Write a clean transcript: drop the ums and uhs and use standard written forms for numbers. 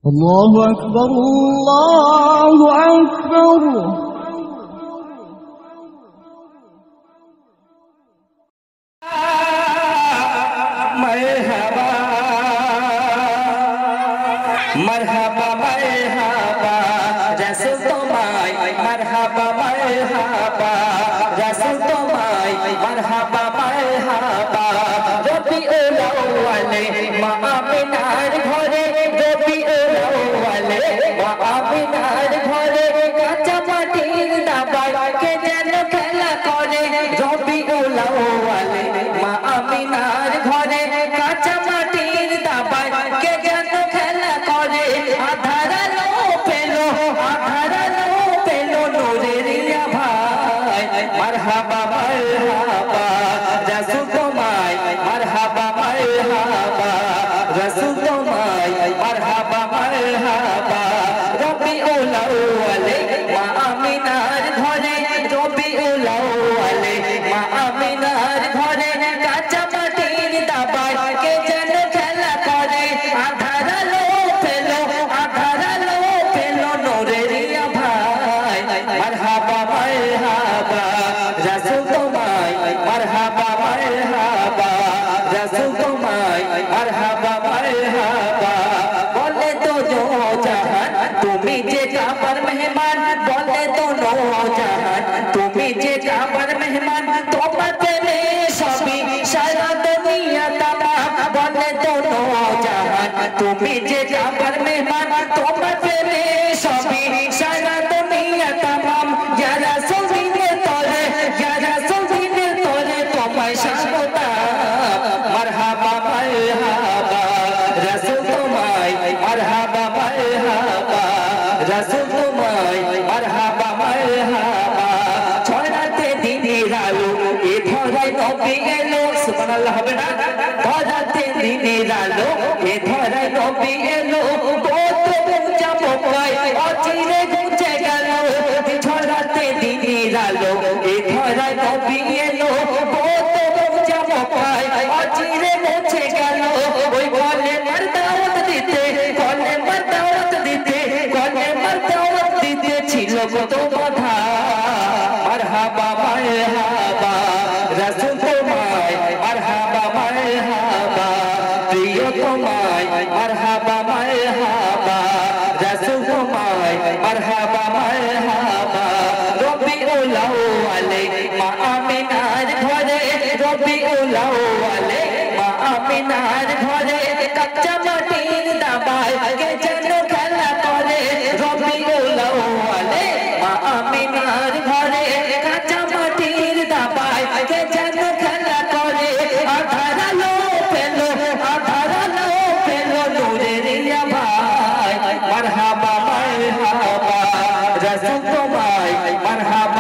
الله أكبر الله أكبر مرحبا مرحبا مرحبا رسول তোমায় مرحبا مرحبا رسول তোমায় مرحبا مرحبا রবিউল আউয়ালে মা আমিনার ঘরে রবিউল আউয়ালে মা আমিনার ঘরে কাঁচা মাটির দাবায় কে যেন খেলা করে রবিউল আউয়ালে মা আমিনার ঘরে কাঁচা মাটির দাবায় কে যেন খেলা করে আধার আলো পেলো নূরের ভাই মারহাবা মারহাবা রাসূল তোমায় মারহাবা মারহাবা রাসূল তোমায় মারহাবা মারহাবা রবিউল আউয়ালে মা আমিনার ঘরে রবিউল আউয়ালে মা আমিনার ঘরে কাঁচা মাটির দাবায় কে যেন খেলা করে আধার আলো পেলো নূরের ভাই মারহাবা মারহাবা রাসূল তোমায় মারহাবা মারহাবা রাসূল তোমায় মারহাবা মারহাবা বলে তো জাহান তুমি যে কাবার মেহমান বলে তো জাহান তুমি যে কাবার মেহমান তোমার প্রেমে সবই সারা দুনিয়া তামাম বলে তো জাহান তুমি যে কাবার মেহমান তোমার প্রেমে সবই সারা দুনিয়া তামাম ইয়া রাসূল দিনের তরে তোমায় স্বাগতম মারহাবা মারহাবা রাসূল তোমায় মারহাবা মারহাবা রাসূল তোমায় মারহাবা মারহাবা ছড়াতে দিনের আলো এ ধরায় নবী এলো সুবহানাল্লাহ হবে না ছড়াতে দিনের আলো এ ধরায় নবী এলো কত চমকায় অচিরে ঘুচে গেল ছড়াতে দিনের আলো এ ধরায় নবী এলো কত চমকায় অচিরে ঘুচে গেল ওই বলে মার দাওয়াত দিতে ছিল কত কথা মারহাবা মারহাবা রাসূল তোমায় মারহাবা মারহাবা প্রিয় তোমায় মারহাবা মারহাবা রাসূল তোমায় মারহাবা মারহাবা রবিউল আউয়ালে মা আমিনার ঘরে রবিউল আউয়ালে মা আমিনার ঘরে কাঁচা মাটির দাবায় কে যেন খেলা করে রবিউল আউয়ালে মা আমিনার ঘরে কাঁচা মাটির দাবায় কে যেন খেলা করে আধার আলো পেলো নূরের ভাই মারহাবা মারহাবা রাসূল তোমায় মারহাবা